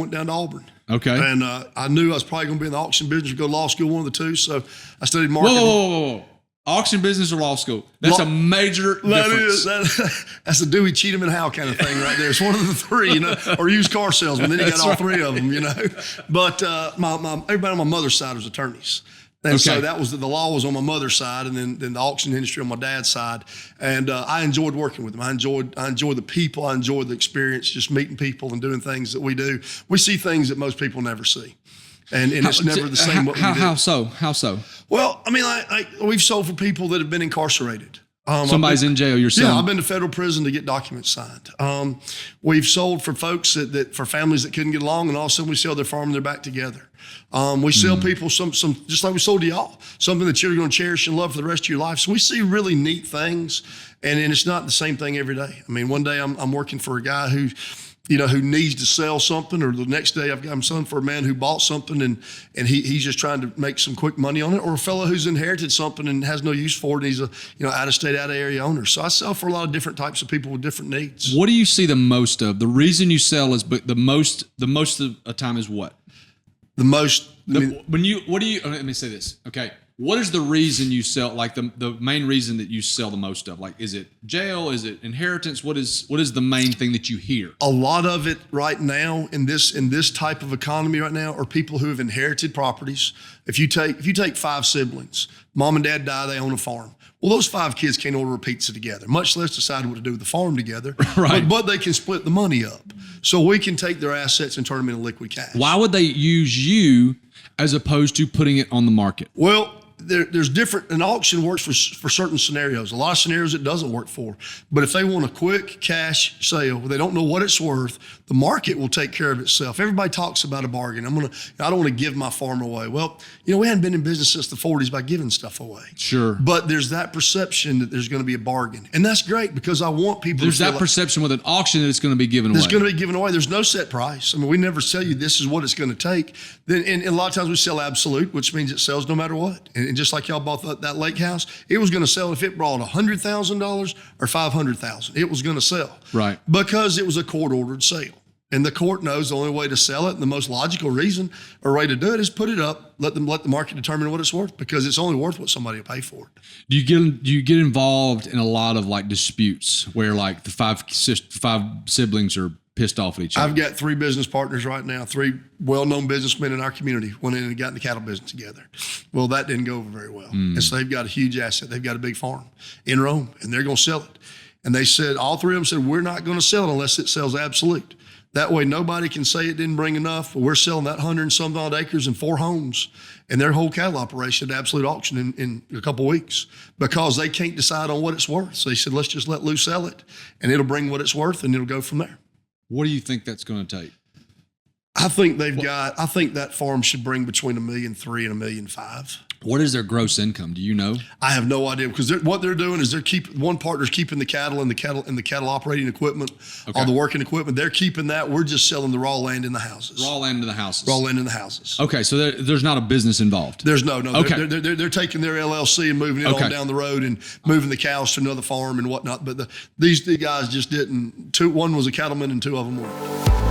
went down to Auburn. Okay. And I knew I was probably going to be in the auction business or go to law school, one of the two. So I studied marketing. Whoa. Auction business or law school? That's a major difference. That's a Dewey, Cheatham, and Howe kind of thing right there. It's one of the three, or used car salesman. Then you got all three of them, But everybody on my mother's side was attorneys. And so that was the law was on my mother's side, and then the auction industry on my dad's side. And I enjoyed working with them. I enjoyed the people. I enjoyed the experience, just meeting people and doing things that we do. We see things that most people never see. And it's never the same what we do. How so? Well, I mean, we've sold for people that have been incarcerated. Somebody's in jail. You're selling. Yeah, I've been to federal prison to get documents signed. We've sold for folks that for families that couldn't get along, and all of a sudden we sell their farm and they're back together. We sell people some just like we sold to y'all, something that you're going to cherish and love for the rest of your life. So we see really neat things, and it's not the same thing every day. I mean, one day I'm working for a guy who needs to sell something, or the next day I'm selling for a man who bought something and he's just trying to make some quick money on it, or a fellow who's inherited something and has no use for it, and he's a out of state, out of area owner. So I sell for a lot of different types of people with different needs. What do you see the most of? The reason you sell is, but the most of the time is what? The most. Let me say this. Okay. What is the reason you sell, like the main reason that you sell the most of? Like, is it jail? Is it inheritance? What is the main thing that you hear? A lot of it right now in this type of economy right now are people who have inherited properties. If you take 5 siblings, mom and dad die, they own a farm. Well, those 5 kids can't order a pizza together, much less decide what to do with the farm together. Right. But they can split the money up. So we can take their assets and turn them into liquid cash. Why would they use you as opposed to putting it on the market? Well, there's different. An auction works for certain scenarios. A lot of scenarios it doesn't work for. But if they want a quick cash sale, they don't know what it's worth, the market will take care of itself. Everybody talks about a bargain. I don't want to give my farm away. Well, we hadn't been in business since the 40s by giving stuff away. Sure. But there's that perception that there's going to be a bargain. And that's great, because I want people There's to feel that perception with an auction that it's going to be given away. It's going to be given away. There's no set price. I mean, we never tell you this is what it's going to take. Then, and a lot of times we sell absolute, which means it sells no matter what. And just like y'all bought that lake house, it was going to sell if it brought $100,000 or $500,000. It was going to sell. Right. Because it was a court-ordered sale. And the court knows the only way to sell it, and the most logical reason or way to do it is put it up, let the market determine what it's worth, because it's only worth what somebody will pay for it. Do you get involved in a lot of like disputes where like the five siblings are pissed off at each other? I've got 3 business partners right now, 3 well-known businessmen in our community went in and got in the cattle business together. Well, that didn't go over very well. And so they've got a huge asset. They've got a big farm in Rome, and they're going to sell it. And they said, all 3 of them said, we're not going to sell it unless it sells absolute. That way, nobody can say it didn't bring enough. We're selling that 100 and some odd acres and 4 homes and their whole cattle operation at absolute auction in a couple of weeks, because they can't decide on what it's worth. So they said, let's just let Lou sell it, and it'll bring what it's worth, and it'll go from there. What do you think that's going to take? I think that farm should bring between $1.3 million and $1.5 million. What is their gross income? Do you know? I have no idea, because what they're doing is one partner's keeping the cattle and the cattle operating equipment, all the working equipment. They're keeping that. We're just selling the raw land in the houses. Raw land in the houses. Raw land in the houses. Okay, so there's not a business involved. There's no. Okay. They're taking their LLC and moving it on down the road and moving the cows to another farm and whatnot. But these guys just didn't. One was a cattleman and 2 of them weren't.